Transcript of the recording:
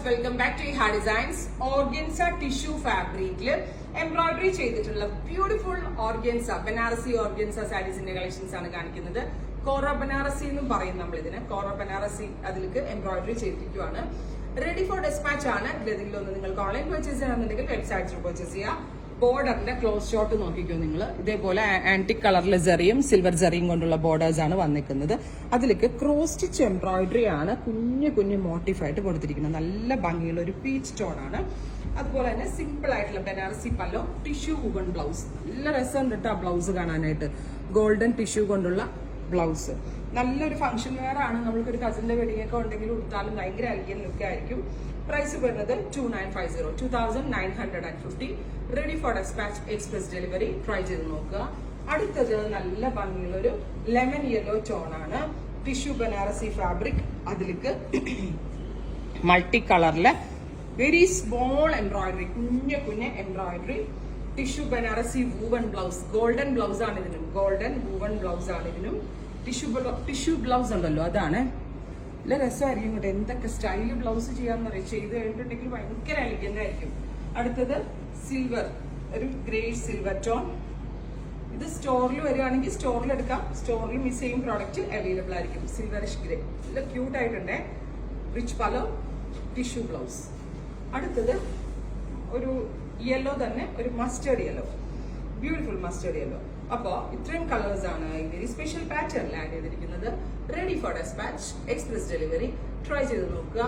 Welcome back to ഹാ designs. Organza tissue ഫാബ്രിക്കില് embroidery ചെയ്തിട്ടുള്ള ബ്യൂട്ടിഫുൾ ഓർഗൻസ ബനാറസി ഓർഗൻസ സാരീസിന്റെ കളക്ഷൻസ് ആണ് കാണിക്കുന്നത്. കോറ ബനാറസി എന്നും പറയും നമ്മൾ ഇതിന്. കോറ ബനാറസി അതിലേക്ക് എംബ്രോയിഡറി ചെയ്തിരിക്കുകയാണ്. റെഡി ഫോർ ഡെസ്പാച്ച് ആണ്. ഇതിലൊന്ന് നിങ്ങൾക്ക് ഓൺലൈൻ പർച്ചേസ് ചെയ്യണമെന്നുണ്ടെങ്കിൽ വെബ്സൈറ്റിൽ പർച്ചേസ് ചെയ്യാം. ബോർഡറിന്റെ ക്ലോസ് ഷോട്ട് നോക്കിക്കോ നിങ്ങൾ. ഇതേപോലെ ആന്റിക് കളറിലെ ജെറിയും സിൽവർ ജെറിയും കൊണ്ടുള്ള ബോർഡേഴ്സ് ആണ് വന്നിരിക്കുന്നത്. അതിലേക്ക് ക്രോസ് സ്റ്റിച്ച് എംബ്രോയിഡറി ആണ് കുഞ്ഞു കുഞ്ഞു മോട്ടീഫ് ആയിട്ട് കൊടുത്തിരിക്കുന്നത്. നല്ല ഭംഗിയുള്ള ഒരു പീച്ച് ടോൺ ആണ്. അതുപോലെ തന്നെ സിമ്പിൾ ആയിട്ടുള്ള ബനാറസി പല്ലോ, ടിഷ്യൂ വുവൺ ബ്ലൗസ്. നല്ല രസമുണ്ട് കേട്ടോ ആ ബ്ലൗസ് കാണാനായിട്ട്. ഗോൾഡൻ ടിഷ്യൂ കൊണ്ടുള്ള ബ്ലൗസ് നല്ലൊരു ഫംഗ്ഷൻ വെയർ ആണ്. നമ്മൾക്കൊരു കസിന്റെ വെഡിങ് ഒക്കെ ഉണ്ടെങ്കിൽ ഉടുത്താലും ഭയങ്കര അലിയൻ ലുക്ക് ആയിരിക്കും. പ്രൈസ് വരുന്നത് 2950 ready for despatch express delivery. Try ചെയ്ത് നോക്കുക. അടുത്തത് നല്ല ഭംഗിയുള്ള ഒരു ലെമൺ യെല്ലോ ടോൺ ആണ്. Tissue Banarasi fabric. അതിലേക്ക് മൾട്ടി കളറിലെ വെരി സ്മോൾ എംബ്രോയിഡറി, കുഞ്ഞ embroidery. Tissue Banarasi woven blouse. Golden blouse ആണ് ഇതിനും. ഗോൾഡൻ വൂവൺ ബ്ലൗസ് ആണ് ഇതിനും. ടിഷ്യൂ ബ്ലൗസ് ഉണ്ടല്ലോ അതാണ്. നല്ല രസമായിരിക്കും കേട്ടോ. എന്തൊക്കെ സ്റ്റൈല് ബ്ലൗസ് ചെയ്യാന്നറിയാം. ചെയ്ത് കഴിഞ്ഞിട്ടുണ്ടെങ്കിൽ ഭയങ്കര എലിഗന്റ് ആയിരിക്കും. അടുത്തത് സിൽവർ, ഒരു ഗ്രേ സിൽവർ ടോൺ. ഇത് സ്റ്റോറിൽ വരികയാണെങ്കിൽ സ്റ്റോറിൽ എടുക്കാം. സ്റ്റോറിൽ മിസ് ചെയ്യും പ്രോഡക്റ്റ് അവൈലബിൾ ആയിരിക്കും. സിൽവറിഷ് ഗ്രേ, നല്ല ക്യൂട്ട് ആയിട്ടുണ്ട്. Rich pallu, tissue blouse. അടുത്തത് ഒരു യെല്ലോ തന്നെ, ഒരു mustard yellow, beautiful mustard yellow. അപ്പോ ഇത്രയും കളേഴ്സ് ആണ് ഈ വെരി സ്പെഷ്യൽ പാറ്റേണിൽ ആഡ് ചെയ്തിരിക്കുന്നത്. Ready for despatch express delivery. Try ചെയ്ത് നോക്കുക.